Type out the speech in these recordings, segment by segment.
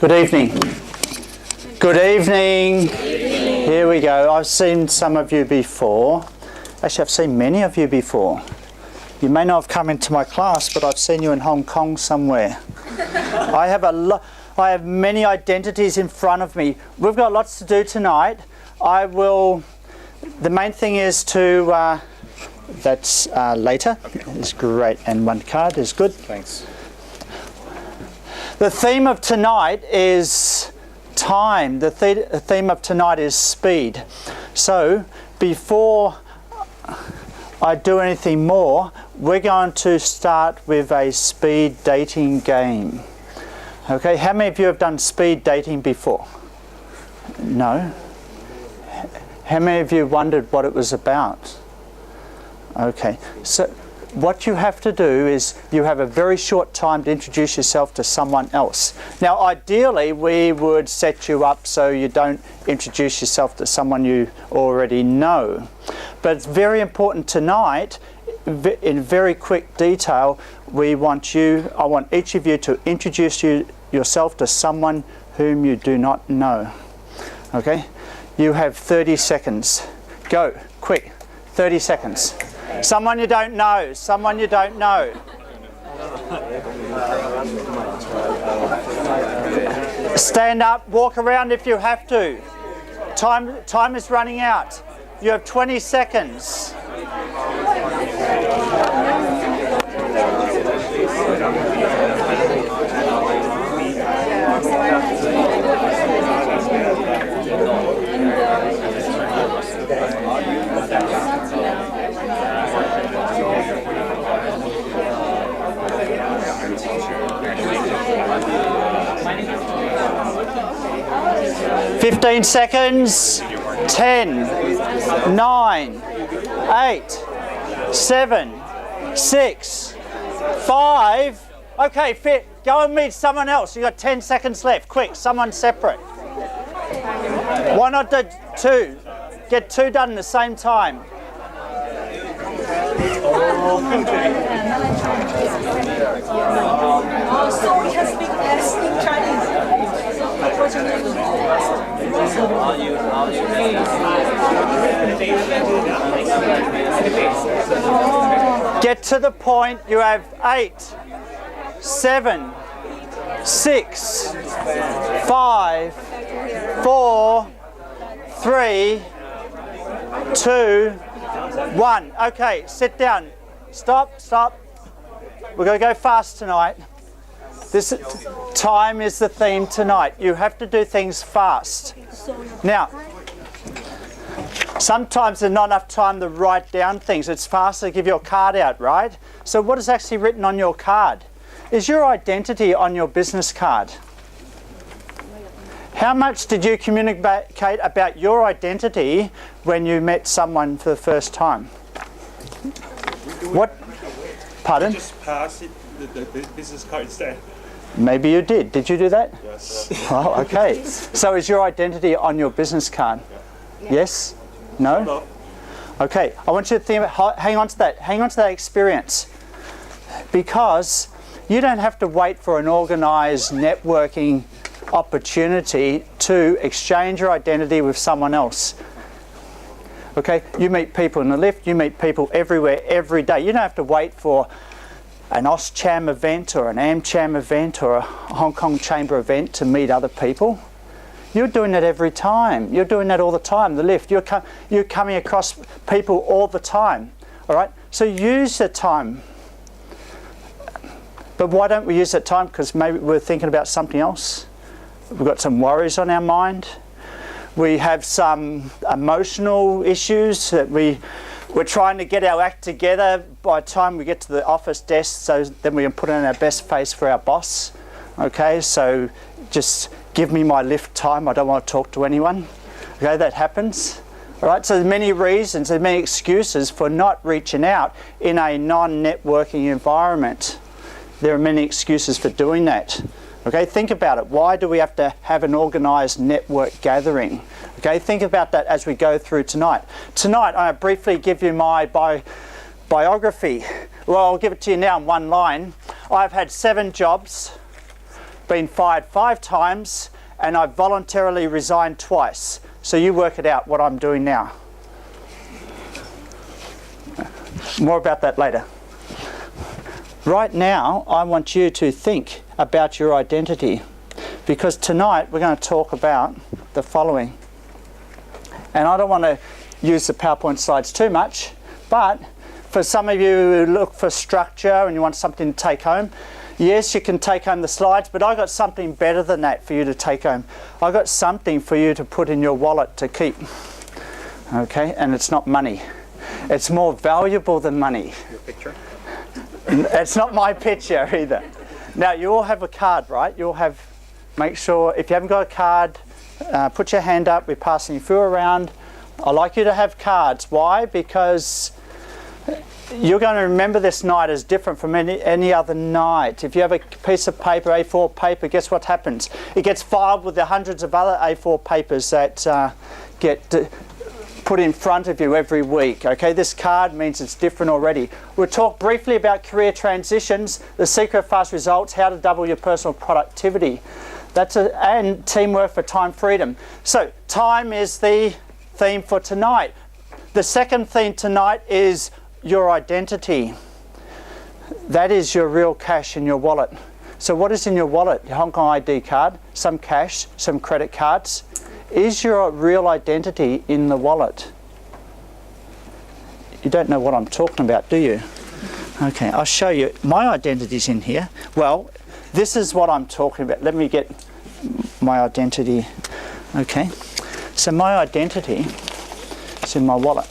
Good evening. Good evening. Here we go. I've seen some of you before. Actually, I've seen many of you before. You may not have come into my class, but I've seen you in Hong Kong somewhere. I have many identities in front of me. We've got lots to do tonight. The main thing is to, that's later. Okay. Is great. And one card is good. Thanks. The theme of tonight is time. The theme of tonight is speed. So before I do anything more, we're going to start with a speed dating game. Okay, how many of you have done speed dating before? No? How many of you wondered what it was about? Okay, so what you have to do is you have a very short time to introduce yourself to someone else. Now, ideally, we would set you up so you don't introduce yourself to someone you already know. But it's very important tonight, in very quick detail, I want each of you to introduce yourself to someone whom you do not know. Okay? You have 30 seconds. Go, quick, 30 seconds. Someone you don't know, someone you don't know. Stand up, walk around if you have to. Time is running out. You have 20 seconds. Fifteen seconds. 10, 9, 8, 7, 6, 5. Okay, go and meet someone else. You've got 10 seconds left. Quick, someone separate. Why not do two? Get two done at the same time. So we can speak Chinese. Get to the point. You have 8, 7, 6, 5, 4, 3, 2, 1. Okay, sit down. Stop. We're going to go fast tonight. This time is the theme tonight. You have to do things fast. Now, sometimes there's not enough time to write down things. It's faster to give your card out, right? So what is actually written on your card? Is your identity on your business card? How much did you communicate about your identity when you met someone for the first time? What? Pardon? Just pass it, the business card instead. Maybe you did. Did you do that? Yes. Oh, okay. So is your identity on your business card? Yeah. Yes? No? No. Okay. I want you to think about, hang on to that experience. Because you don't have to wait for an organised networking opportunity to exchange your identity with someone else. Okay? You meet people in the lift, you meet people everywhere, every day. You don't have to wait for an AustCham event or an AmCham event or a Hong Kong Chamber event to meet other people. You're doing that every time. You're doing that all the time. The lift, you're coming across people all the time. All right? So use the time. But why don't we use that time? Because maybe we're thinking about something else. We've got some worries on our mind. We have some emotional issues that we're trying to get our act together by the time we get to the office desk, so then we can put on our best face for our boss. Okay, so just give me my lift time. I don't want to talk to anyone. Okay, that happens. All right, so there's many reasons, there's many excuses for not reaching out in a non-networking environment. There are many excuses for doing that. Okay, think about it. Why do we have to have an organised network gathering? Okay, think about that as we go through tonight. Tonight, I briefly give you my biography. Well, I'll give it to you now in one line. I've had 7 jobs. been fired 5 times, and I've voluntarily resigned twice. So you work it out what I'm doing now. More about that later. Right now, I want you to think about your identity, because tonight we're going to talk about the following. And I don't want to use the PowerPoint slides too much, but for some of you who look for structure and you want something to take home, yes, you can take home the slides, but I got something better than that for you to take home. I got something for you to put in your wallet to keep. Okay, and it's not money. It's more valuable than money. Your picture? It's not my picture either. Now, you all have a card, right? You'll have, make sure, if you haven't got a card, put your hand up. We're passing you through around. I like you to have cards. Why? Because you're going to remember this night as different from any other night. If you have a piece of paper, A4 paper, guess what happens? It gets filed with the hundreds of other A4 papers that get put in front of you every week. Okay, this card means it's different already. We'll talk briefly about career transitions, the secret of fast results, how to double your personal productivity. And teamwork for time freedom. So time is the theme for tonight. The second theme tonight is your identity. That is your real cash in your wallet. So what is in your wallet? Your Hong Kong ID card, some cash, some credit cards. Is your real identity in the wallet? You don't know what I'm talking about, do you? Okay, I'll show you. My identity's in here. Well, this is what I'm talking about. Let me get my identity. Okay, so my identity is in my wallet.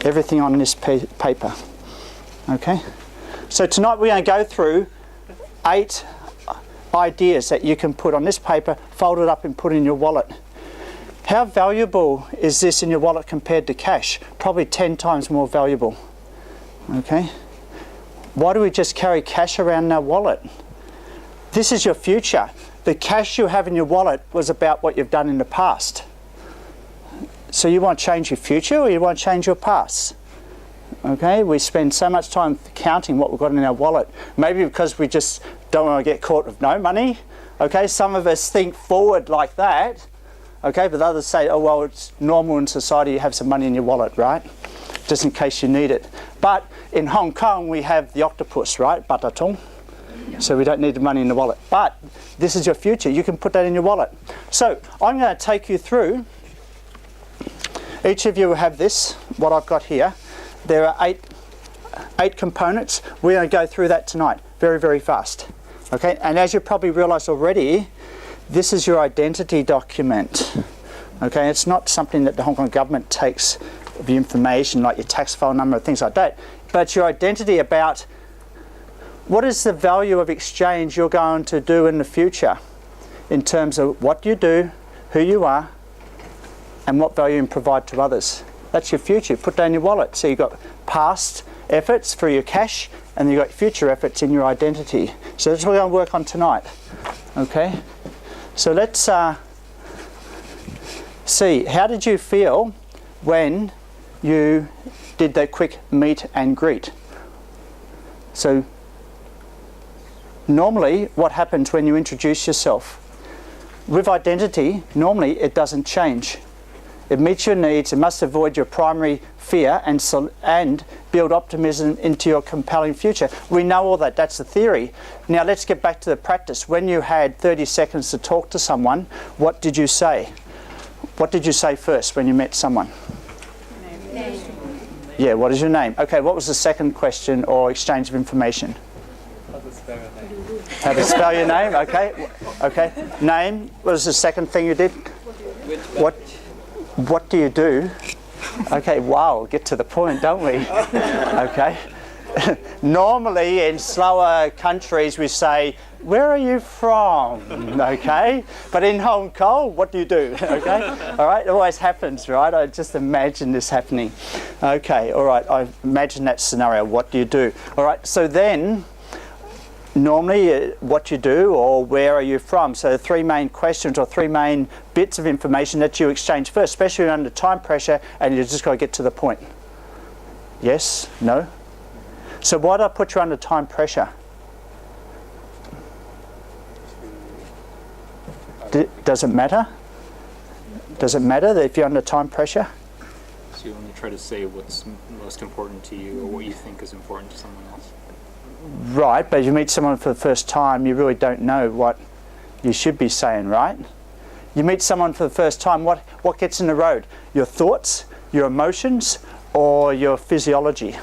Everything on this paper. Okay, so tonight we're going to go through 8 ideas that you can put on this paper, fold it up and put in your wallet. How valuable is this in your wallet compared to cash? Probably 10 times more valuable. Okay, why do we just carry cash around in our wallet? This is your future. The cash you have in your wallet was about what you've done in the past. So you want to change your future or you want to change your past? Okay, we spend so much time counting what we've got in our wallet. Maybe because we just don't want to get caught with no money. Okay, some of us think forward like that. Okay, but others say, oh well, it's normal in society you have some money in your wallet, right? Just in case you need it. But in Hong Kong we have the octopus, right? Batatong. So we don't need the money in the wallet. But this is your future. You can put that in your wallet. So I'm going to take you through. Each of you will have this, what I've got here. There are eight components. We're going to go through that tonight very, very fast. Okay, and as you probably realised already, this is your identity document. Okay, it's not something that the Hong Kong government takes the information like your tax file number and things like that, but your identity about what is the value of exchange you're going to do in the future in terms of what you do, who you are, and what value you provide to others. That's your future. Put that in your wallet. So you've got past efforts for your cash, and you've got future efforts in your identity. So that's what we're going to work on tonight. Okay? So let's see. How did you feel when you did that quick meet and greet? So normally, what happens when you introduce yourself? With identity, normally it doesn't change. It meets your needs. It must avoid your primary fear and build optimism into your compelling future. We know all that. That's the theory. Now let's get back to the practice. When you had 30 seconds to talk to someone, what did you say? What did you say first when you met someone? Name. Yeah, what is your name? Okay, what was the second question or exchange of information? How to spell your name? How to spell your name? Okay. Okay. Name. What was the second thing you did? What do you do? Okay, wow, get to the point, don't we? Okay. Normally in slower countries we say, where are you from? Okay. But in Hong Kong, what do you do? Okay. All right, it always happens, right? I just imagine this happening. Okay, all right, I imagine that scenario. What do you do? All right, so then normally what you do or where are you from? So 3 main questions or 3 main bits of information that you exchange first, especially under time pressure, and you just got to get to the point. Yes? No? So why do I put you under time pressure? Does it matter? Does it matter that if you're under time pressure? So you only try to say what's most important to you or what you think is important to someone else. Right, but if you meet someone for the first time, you really don't know what you should be saying, right? You meet someone for the first time, what gets in the road? Your thoughts, your emotions, or your physiology?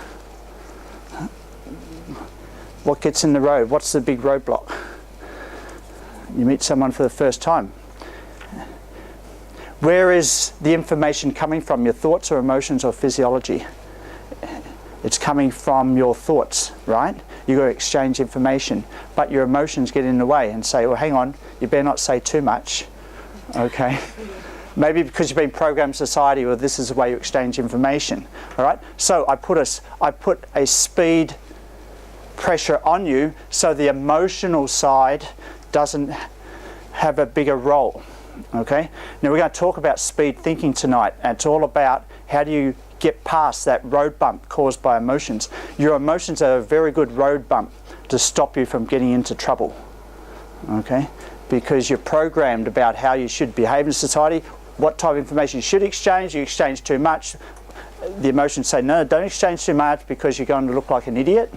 What gets in the road? What's the big roadblock? You meet someone for the first time. Where is the information coming from? Your thoughts or emotions or physiology? It's coming from your thoughts, right? You've got to exchange information, but your emotions get in the way and say, well, hang on, you better not say too much, okay? Maybe because you've been programmed society, well, this is the way you exchange information, all right? So I put a speed pressure on you so the emotional side doesn't have a bigger role, okay? Now we're going to talk about speed thinking tonight, and it's all about how do you get past that road bump caused by emotions. Your emotions are a very good road bump to stop you from getting into trouble, okay? Because you're programmed about how you should behave in society, what type of information you should exchange. You exchange too much, the emotions say, no, don't exchange too much because you're going to look like an idiot,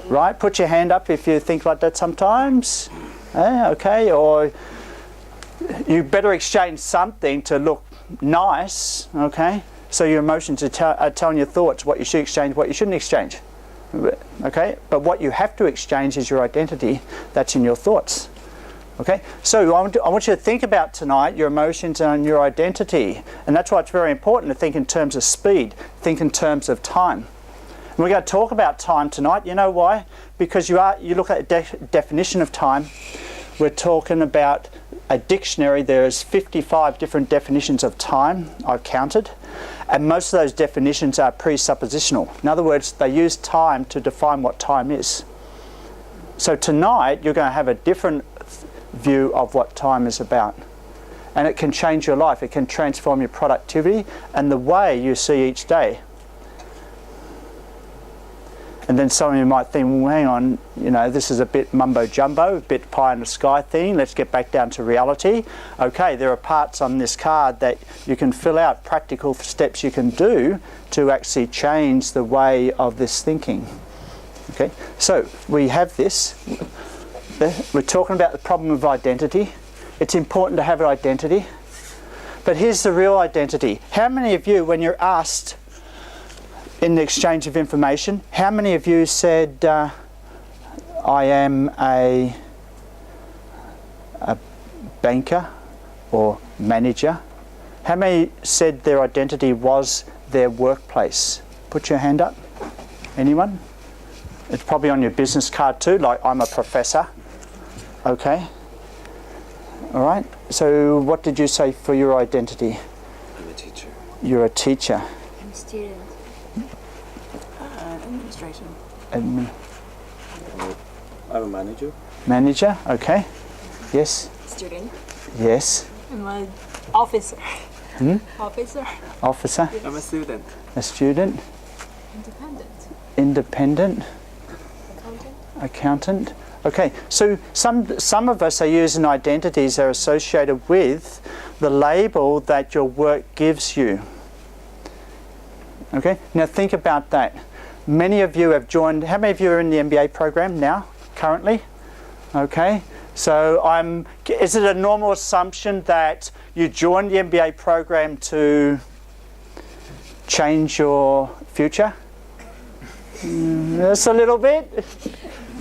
right? Put your hand up if you think like that sometimes, okay? Or you better exchange something to look nice, okay? So your emotions are telling your thoughts what you should exchange, what you shouldn't exchange. Okay? But what you have to exchange is your identity that's in your thoughts. Okay? So I want you to think about tonight your emotions and your identity. And that's why it's very important to think in terms of speed, think in terms of time. And we're going to talk about time tonight. You know why? Because you look at a definition of time. We're talking about a dictionary. There's 55 different definitions of time, I've counted. And most of those definitions are presuppositional. In other words, they use time to define what time is. So tonight, you're going to have a different view of what time is about. And it can change your life. It can transform your productivity and the way you see each day. And then some of you might think, well, hang on, you know, this is a bit mumbo-jumbo, a bit pie in the sky thing. Let's get back down to reality. Okay, there are parts on this card that you can fill out, practical steps you can do to actually change the way of this thinking. Okay, so we have this. We're talking about the problem of identity. It's important to have an identity. But here's the real identity. How many of you, when you're asked in the exchange of information, how many of you said, I am a banker or manager? How many said their identity was their workplace? Put your hand up. Anyone? It's probably on your business card too, like I'm a professor. Okay. All right. So what did you say for your identity? I'm a teacher. You're a teacher. I'm a student. Administration. I'm a manager. Manager, okay. Yes. Student. Yes. I'm an officer. Officer. Officer. I'm a student. A student. Independent. Independent. Accountant. Accountant. Okay, so some of us are using identities that are associated with the label that your work gives you. Okay, now think about that. Many of you have joined, how many of you are in the MBA program now, currently? Okay, so is it a normal assumption that you joined the MBA program to change your future? Just a little bit?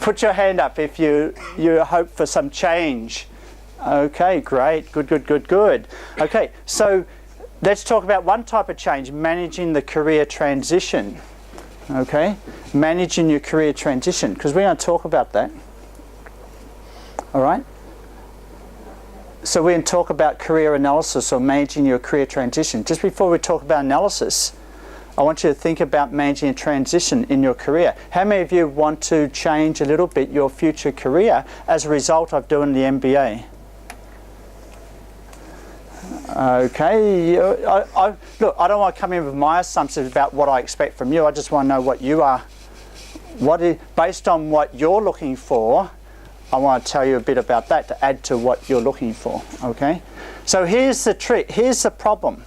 Put your hand up if you hope for some change. Okay, great, good. Okay, so let's talk about one type of change, managing the career transition. Okay, managing your career transition, because we're going to talk about that. All right? So we're going to talk about career analysis or managing your career transition. Just before we talk about analysis, I want you to think about managing a transition in your career. How many of you want to change a little bit your future career as a result of doing the MBA? Okay, look, I don't want to come in with my assumptions about what I expect from you. I just want to know what you are. Based on what you're looking for, I want to tell you a bit about that to add to what you're looking for, okay? So here's the trick, here's the problem.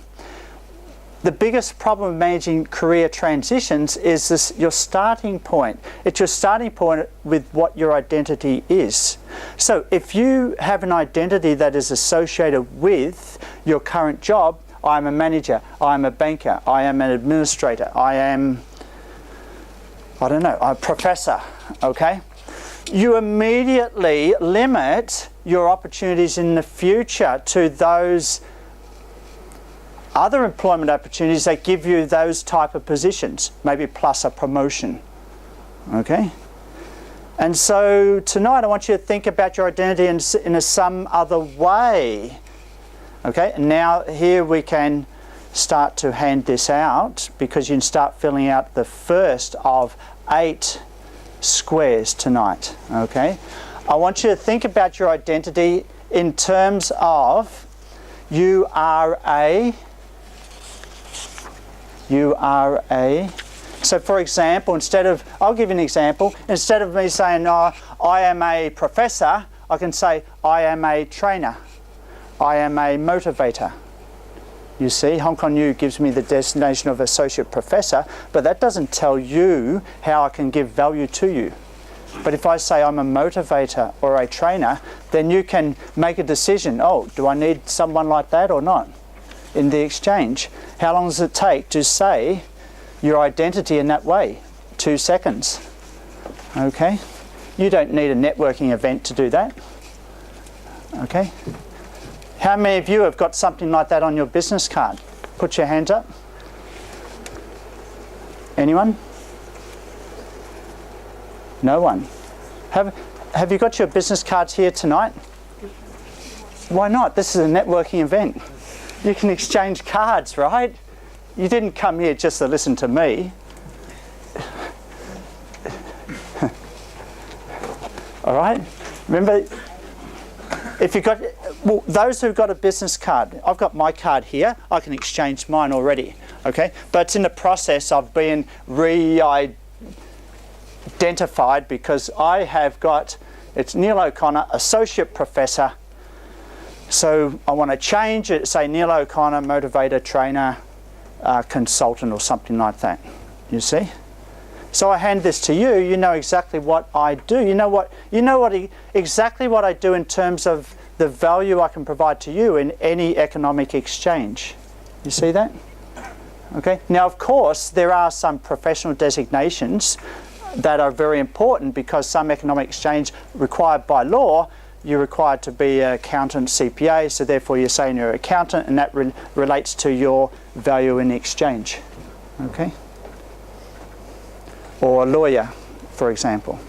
The biggest problem of managing career transitions is this, your starting point. It's your starting point with what your identity is. So if you have an identity that is associated with your current job, I'm a manager, I'm a banker, I am an administrator, I am, I don't know, I'm a professor, okay? You immediately limit your opportunities in the future to those other employment opportunities that give you those type of positions, maybe plus a promotion, okay? And so tonight I want you to think about your identity in some other way, okay? And now here we can start to hand this out because you can start filling out the first of 8 squares tonight, okay? I want you to think about your identity in terms of you are a. So for example, I'll give you an example. Instead of me saying, oh, I am a professor, I can say, I am a trainer. I am a motivator. You see, Hong Kong U gives me the designation of associate professor, but that doesn't tell you how I can give value to you. But if I say I'm a motivator or a trainer, then you can make a decision, oh, do I need someone like that or not? In the exchange, how long does it take to say your identity in that way? 2 seconds. Okay? You don't need a networking event to do that. Okay? How many of you have got something like that on your business card? Put your hands up. Anyone? No one. Have you got your business cards here tonight? Why not? This is a networking event. You can exchange cards, right? You didn't come here just to listen to me. All right? Remember, if you've got, well, those who've got a business card, I've got my card here. I can exchange mine already, okay? But it's in the process of being re-identified because I have got, it's Neale O'Connor, Associate Professor. So I want to change it, say Neale O'Connor, motivator, trainer, consultant or something like that, you see? So I hand this to you, you know exactly what I do. You know exactly what I do in terms of the value I can provide to you in any economic exchange. You see that? Okay. Now, of course, there are some professional designations that are very important because some economic exchange required by law, you're required to be an accountant, CPA, so therefore you're saying you're an accountant and that relates to your value in exchange, okay? Or a lawyer, for example,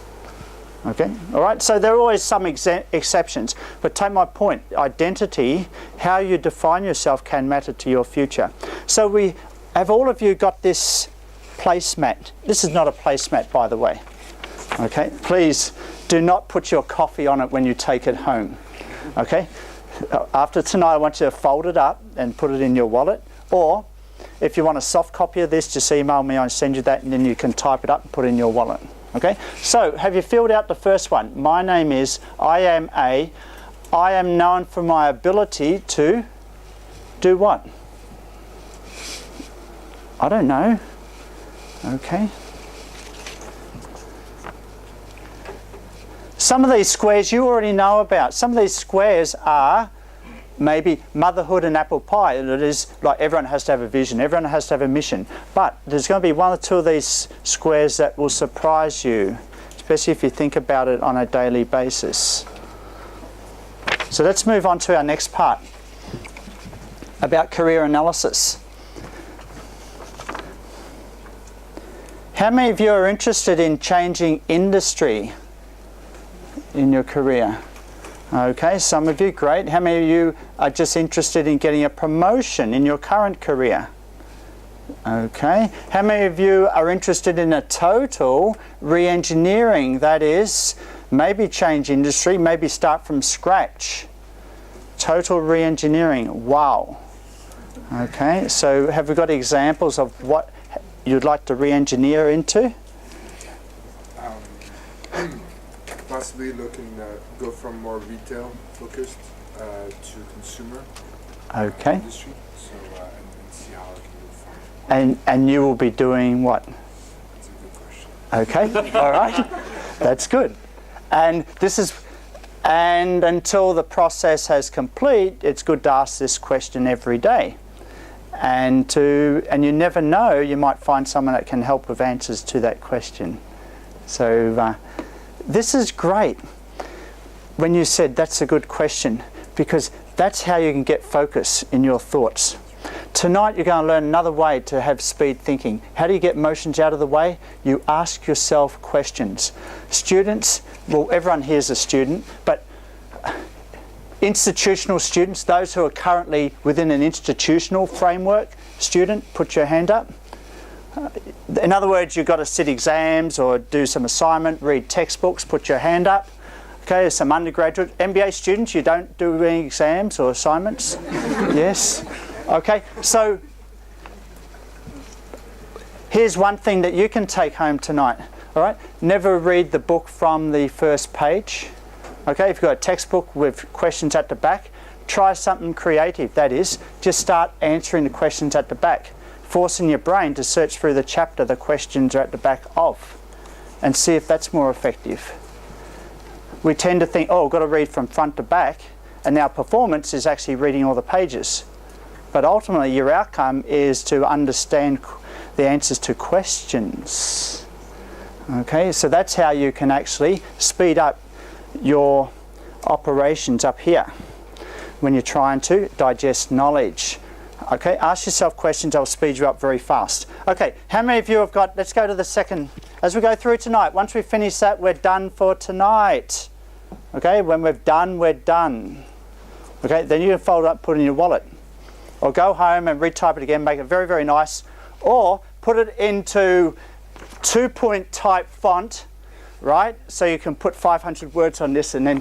okay? All right, so there are always some exceptions, but take my point, identity, how you define yourself can matter to your future. So have all of you got this placemat? This is not a placemat, by the way, okay? Please do not put your coffee on it when you take it home, okay? After tonight, I want you to fold it up and put it in your wallet, or if you want a soft copy of this, just email me, I'll send you that, and then you can type it up and put it in your wallet, okay? So, have you filled out the first one? My name is, I am known for my ability to do what? I don't know, okay? Some of these squares you already know about. Some of these squares are maybe motherhood and apple pie. And it is like everyone has to have a vision, everyone has to have a mission. But there's going to be 1 or 2 of these squares that will surprise you, especially if you think about it on a daily basis. So let's move on to our next part about career analysis. How many of you are interested in changing industry in your career? Okay, some of you, great. How many of you are just interested in getting a promotion in your current career? Okay. How many of you are interested in a total re-engineering? That is, maybe change industry, maybe start from scratch. Total re-engineering. Wow. Okay, so have we got examples of what you'd like to re-engineer into? Well, possibly looking to go from more retail focused to consumer Okay. industry. So and see how I can move forward. And you will be doing what? That's a good question. Okay. All right. That's good. And until the process has complete, it's good to ask this question every day. And you never know, you might find someone that can help with answers to that question. So this is great when you said that's a good question, because that's how you can get focus in your thoughts. Tonight you're going to learn another way to have speed thinking. How do you get emotions out of the way? You ask yourself questions. Students, well, everyone here is a student, but institutional students, those who are currently within an institutional framework, student, put your hand up. In other words, you've got to sit exams or do some assignment, read textbooks, put your hand up. Okay, there's some undergraduate, MBA students, you don't do any exams or assignments? Yes? Okay, so here's one thing that you can take home tonight, all right? Never read the book from the first page. Okay, if you've got a textbook with questions at the back, try something creative, that is, just start answering the questions at the back, forcing your brain to search through the chapter the questions are at the back of, and see if that's more effective. We tend to think, oh, I've got to read from front to back, and our performance is actually reading all the pages. But ultimately, your outcome is to understand the answers to questions. Okay, so that's how you can actually speed up your operations up here when you're trying to digest knowledge. Okay, ask yourself questions, I'll speed you up very fast. Okay, how many of you have got, let's go to the second, as we go through tonight, once we finish that, we're done for tonight. Okay, when we're done, we're done. Okay, then you can fold it up, put it in your wallet. Or go home and retype it again, make it very, very nice. Or put it into 2-point type font, right? So you can put 500 words on this and then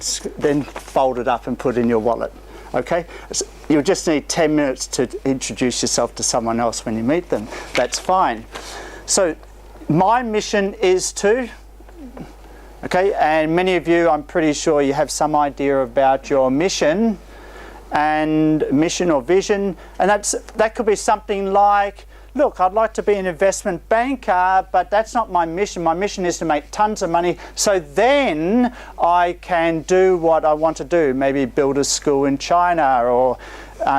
fold it up and put it in your wallet. Okay? So you'll just need 10 minutes to introduce yourself to someone else when you meet them. That's fine. So my mission is to, okay, and many of you, I'm pretty sure you have some idea about your mission or vision, and that could be something like, look, I'd like to be an investment banker, but that's not my mission. My mission is to make tons of money so then I can do what I want to do, maybe build a school in China or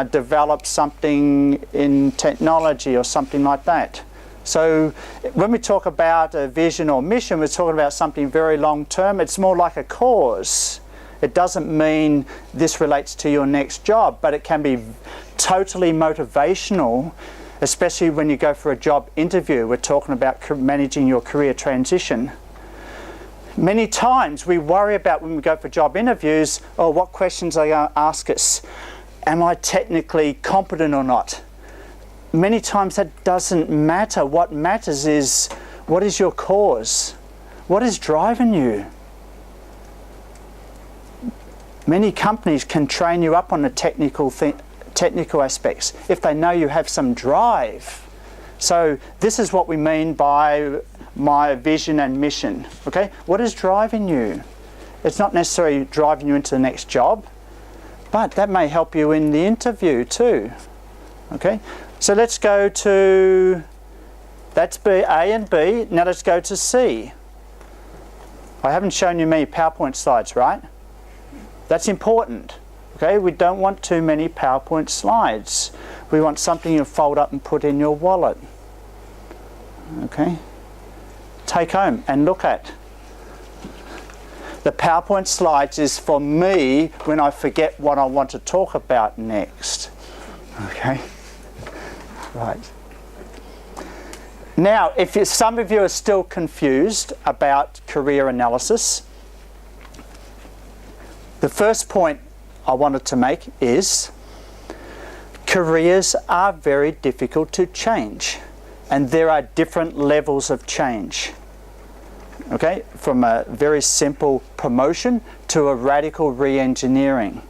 develop something in technology or something like that. So when we talk about a vision or mission, we're talking about something very long term. It's more like a cause. It doesn't mean this relates to your next job, but it can be totally motivational, especially when you go for a job interview. We're talking about managing your career transition. Many times we worry about when we go for job interviews, oh, what questions are they going to ask us? Am I technically competent or not? Many times that doesn't matter. What matters is, what is your cause? What is driving you? Many companies can train you up on the technical aspects if they know you have some drive. So this is what we mean by my vision and mission. Okay, what is driving you? It's not necessarily driving you into the next job, but that may help you in the interview too. Okay, so let's go to, that's B, A and B. Now let's go to C. I haven't shown you many PowerPoint slides, right? That's important. Okay, we don't want too many PowerPoint slides. We want something you fold up and put in your wallet. Okay, take home and look at. The PowerPoint slides is for me when I forget what I want to talk about next. Okay, right. Now, if some of you are still confused about career analysis, the first point I wanted to make is careers are very difficult to change, and there are different levels of change. Okay, from a very simple promotion to a radical re-engineering.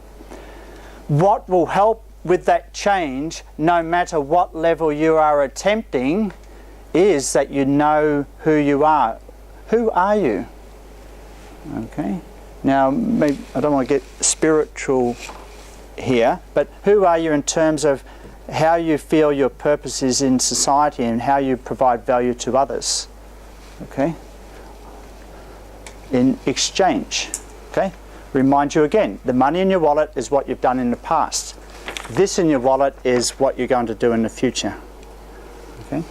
What will help with that change, no matter what level you are attempting, is that you know who you are. Who are you? Okay. Now, maybe, I don't want to get spiritual here, but who are you in terms of how you feel your purpose is in society and how you provide value to others? Okay? In exchange. Okay? Remind you again, the money in your wallet is what you've done in the past. This in your wallet is what you're going to do in the future. Okay?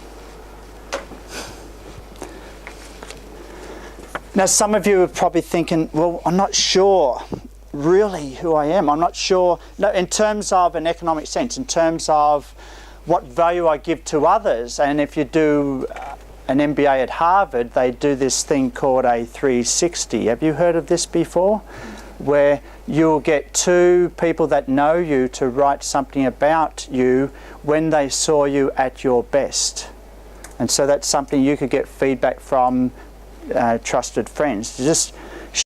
Now, some of you are probably thinking, well, I'm not sure really who I am. I'm not sure, no, in terms of an economic sense, in terms of what value I give to others. And if you do an MBA at Harvard, they do this thing called a 360. Have you heard of this before? Where you'll get two people that know you to write something about you when they saw you at your best. And so that's something you could get feedback from trusted friends. Just